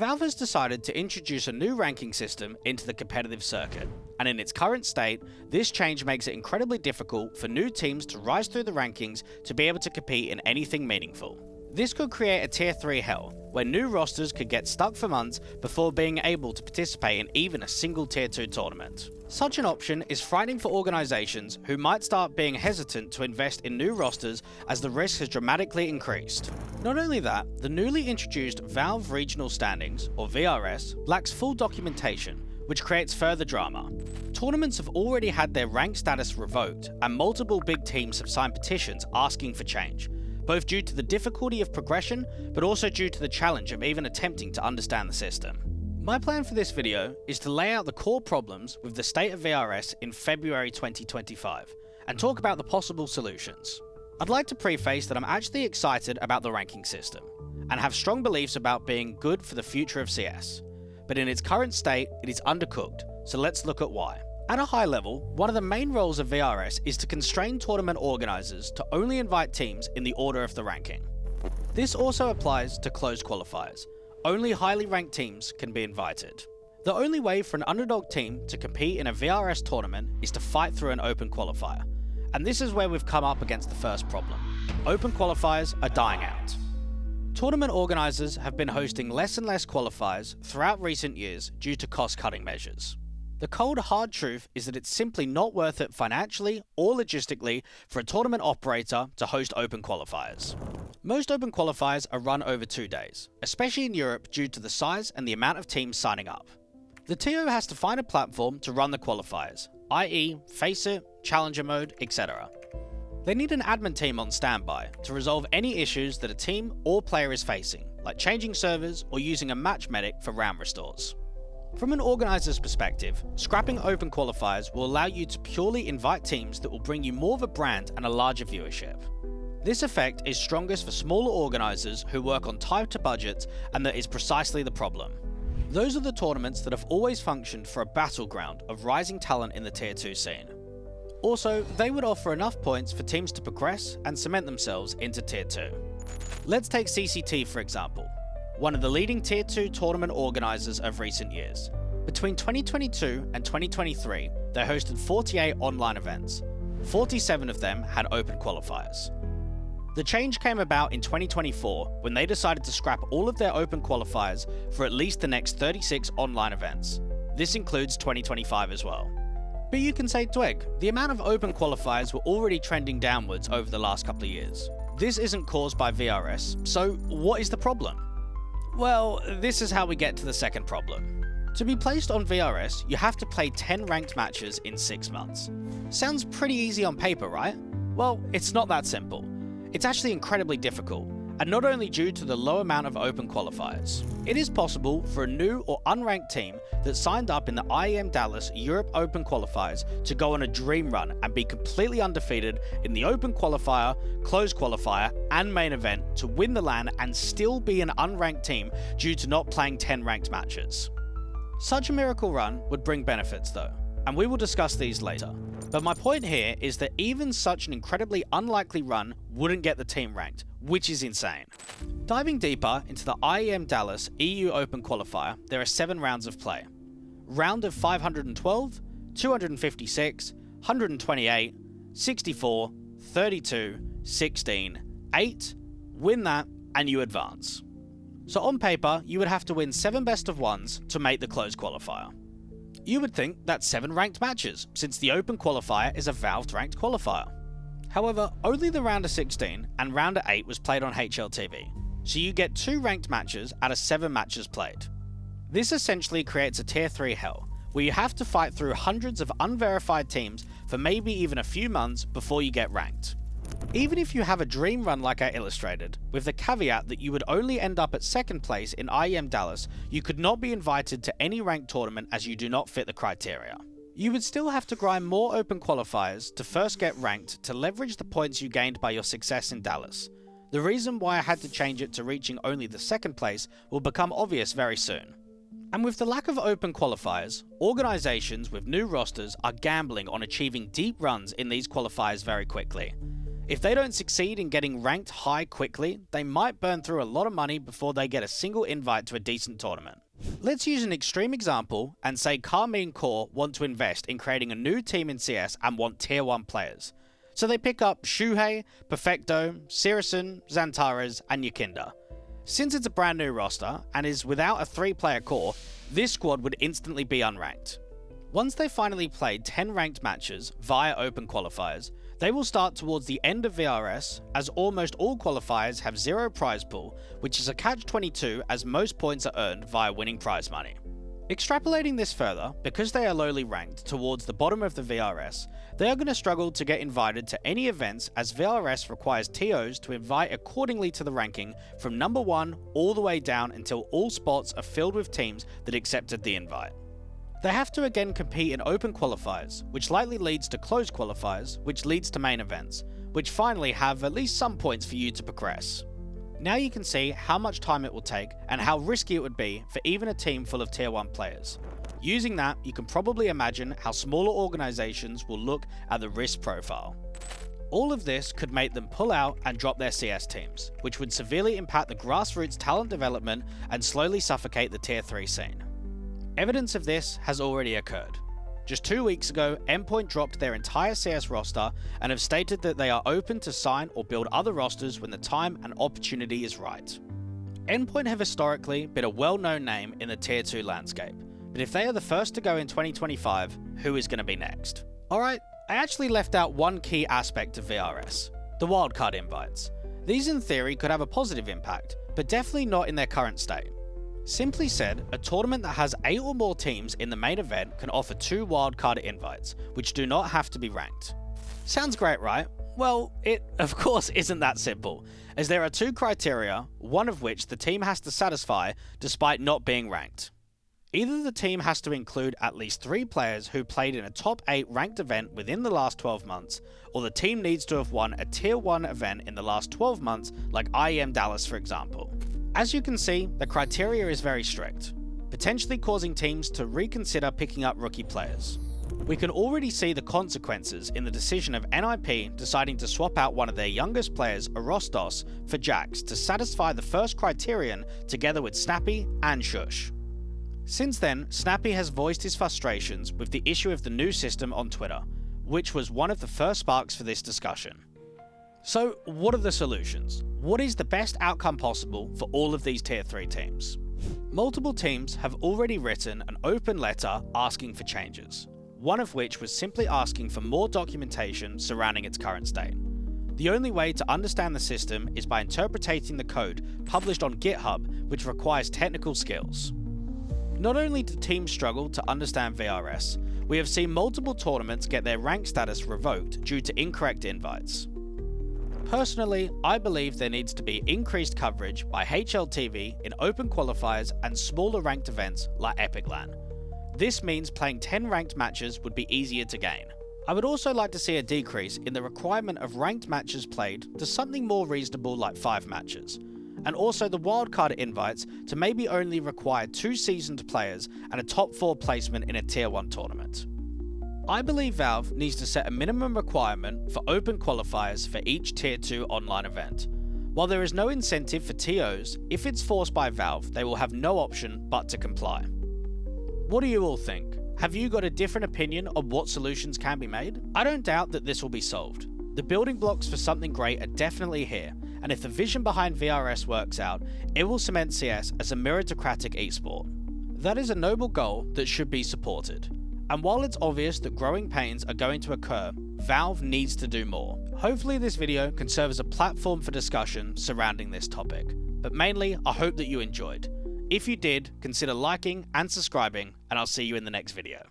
Valve has decided to introduce a new ranking system into the competitive circuit, and in its current state, this change makes it incredibly difficult for new teams to rise through the rankings to be able to compete in anything meaningful. This could create a Tier 3 hell, where new rosters could get stuck for months before being able to participate in even a single Tier 2 tournament. Such an option is frightening for organizations who might start being hesitant to invest in new rosters as the risk has dramatically increased. Not only that, the newly introduced Valve Regional Standings, or VRS, lacks full documentation, which creates further drama. Tournaments have already had their rank status revoked, and multiple big teams have signed petitions asking for change, both due to the difficulty of progression, but also due to the challenge of even attempting to understand the system. My plan for this video is to lay out the core problems with the state of VRS in February 2025, and talk about the possible solutions. I'd like to preface that I'm actually excited about the ranking system, and have strong beliefs about being good for the future of CS. But in its current state, it is undercooked, so let's look at why. At a high level, one of the main roles of VRS is to constrain tournament organizers to only invite teams in the order of the ranking. This also applies to closed qualifiers. Only highly ranked teams can be invited. The only way for an underdog team to compete in a VRS tournament is to fight through an open qualifier. And this is where we've come up against the first problem. Open qualifiers are dying out. Tournament organizers have been hosting less and less qualifiers throughout recent years due to cost-cutting measures. The cold hard truth is that it's simply not worth it financially or logistically for a tournament operator to host open qualifiers. Most open qualifiers are run over 2 days, especially in Europe due to the size and the amount of teams signing up. The TO has to find a platform to run the qualifiers, i.e. Faceit, Challenger mode, etc. They need an admin team on standby to resolve any issues that a team or player is facing, like changing servers or using a match medic for round restores. From an organizer's perspective, scrapping open qualifiers will allow you to purely invite teams that will bring you more of a brand and a larger viewership. This effect is strongest for smaller organizers who work on tighter budgets, and that is precisely the problem. Those are the tournaments that have always functioned for a battleground of rising talent in the Tier 2 scene. Also, they would offer enough points for teams to progress and cement themselves into Tier 2. Let's take CCT for example, one of the leading Tier 2 tournament organizers of recent years. Between 2022 and 2023, they hosted 48 online events. 47 of them had open qualifiers. The change came about in 2024 when they decided to scrap all of their open qualifiers for at least the next 36 online events. This includes 2025 as well. But you can say, Dweg, the amount of open qualifiers were already trending downwards over the last couple of years. This isn't caused by VRS, so what is the problem? Well, this is how we get to the second problem. To be placed on VRS, you have to play 10 ranked matches in 6 months. Sounds pretty easy on paper, right? Well, it's not that simple. It's actually incredibly difficult, and not only due to the low amount of open qualifiers. It is possible for a new or unranked team that signed up in the IEM Dallas Europe Open qualifiers to go on a dream run and be completely undefeated in the open qualifier, closed qualifier, and main event to win the LAN and still be an unranked team due to not playing 10 ranked matches. Such a miracle run would bring benefits though, and we will discuss these later. But my point here is that even such an incredibly unlikely run wouldn't get the team ranked, which is insane. Diving deeper into the IEM Dallas EU Open qualifier, there are 7 rounds of play. Round of 512, 256, 128, 64, 32, 16, 8, win that, and you advance. So on paper, you would have to win 7 best of 1s to make the closed qualifier. You would think that's 7 ranked matches, since the open qualifier is a Valve ranked qualifier. However, only the round of 16 and round of 8 was played on HLTV, so you get 2 ranked matches out of 7 matches played. This essentially creates a Tier 3 hell, where you have to fight through hundreds of unverified teams for maybe even a few months before you get ranked. Even if you have a dream run like I illustrated, with the caveat that you would only end up at 2nd place in IEM Dallas, you could not be invited to any ranked tournament as you do not fit the criteria. You would still have to grind more open qualifiers to first get ranked to leverage the points you gained by your success in Dallas. The reason why I had to change it to reaching only the 2nd place will become obvious very soon. And with the lack of open qualifiers, organizations with new rosters are gambling on achieving deep runs in these qualifiers very quickly. If they don't succeed in getting ranked high quickly, they might burn through a lot of money before they get a single invite to a decent tournament. Let's use an extreme example and say Carmine Core want to invest in creating a new team in CS and want tier 1 players. So they pick up Shuhei, Perfecto, Sirison, Xantares, and Yakinda. Since it's a brand new roster and is without a 3-player core, this squad would instantly be unranked. Once they finally played 10 ranked matches via open qualifiers, they will start towards the end of VRS, as almost all qualifiers have 0 prize pool, which is a catch-22 as most points are earned via winning prize money. Extrapolating this further, because they are lowly ranked towards the bottom of the VRS, they are going to struggle to get invited to any events, as VRS requires TOs to invite accordingly to the ranking from number 1 all the way down until all spots are filled with teams that accepted the invite. They have to again compete in open qualifiers, which likely leads to closed qualifiers, which leads to main events, which finally have at least some points for you to progress. Now you can see how much time it will take and how risky it would be for even a team full of tier 1 players. Using that, you can probably imagine how smaller organizations will look at the risk profile. All of this could make them pull out and drop their CS teams, which would severely impact the grassroots talent development and slowly suffocate the tier 3 scene. Evidence of this has already occurred. Just 2 weeks ago, Endpoint dropped their entire CS roster and have stated that they are open to sign or build other rosters when the time and opportunity is right. Endpoint have historically been a well-known name in the tier 2 landscape, but if they are the first to go in 2025, who is going to be next? Alright, I actually left out one key aspect of VRS, the Wildcard Invites. These in theory could have a positive impact, but definitely not in their current state. Simply said, a tournament that has 8 or more teams in the main event can offer 2 wildcard invites, which do not have to be ranked. Sounds great, right? Well, it of course isn't that simple, as there are 2 criteria, one of which the team has to satisfy despite not being ranked. Either the team has to include at least 3 players who played in a top 8 ranked event within the last 12 months, or the team needs to have won a tier 1 event in the last 12 months, like IEM Dallas for example. As you can see, the criteria is very strict, potentially causing teams to reconsider picking up rookie players. We can already see the consequences in the decision of NIP deciding to swap out one of their youngest players, Arostos, for Jax to satisfy the first criterion together with Snappy and Shush. Since then, Snappy has voiced his frustrations with the issue of the new system on Twitter, which was one of the first sparks for this discussion. So, what are the solutions? What is the best outcome possible for all of these tier 3 teams? Multiple teams have already written an open letter asking for changes, one of which was simply asking for more documentation surrounding its current state. The only way to understand the system is by interpreting the code published on GitHub, which requires technical skills. Not only do teams struggle to understand VRS, we have seen multiple tournaments get their rank status revoked due to incorrect invites. Personally, I believe there needs to be increased coverage by HLTV in open qualifiers and smaller ranked events like Epic LAN. This means playing 10 ranked matches would be easier to gain. I would also like to see a decrease in the requirement of ranked matches played to something more reasonable like 5 matches. And also the wildcard invites to maybe only require 2 seasoned players and a top 4 placement in a tier 1 tournament. I believe Valve needs to set a minimum requirement for open qualifiers for each tier 2 online event. While there is no incentive for TOs, if it's forced by Valve, they will have no option but to comply. What do you all think? Have you got a different opinion on what solutions can be made? I don't doubt that this will be solved. The building blocks for something great are definitely here, and if the vision behind VRS works out, it will cement CS as a meritocratic esport. That is a noble goal that should be supported. And while it's obvious that growing pains are going to occur, Valve needs to do more. Hopefully this video can serve as a platform for discussion surrounding this topic. But mainly, I hope that you enjoyed. If you did, consider liking and subscribing, and I'll see you in the next video.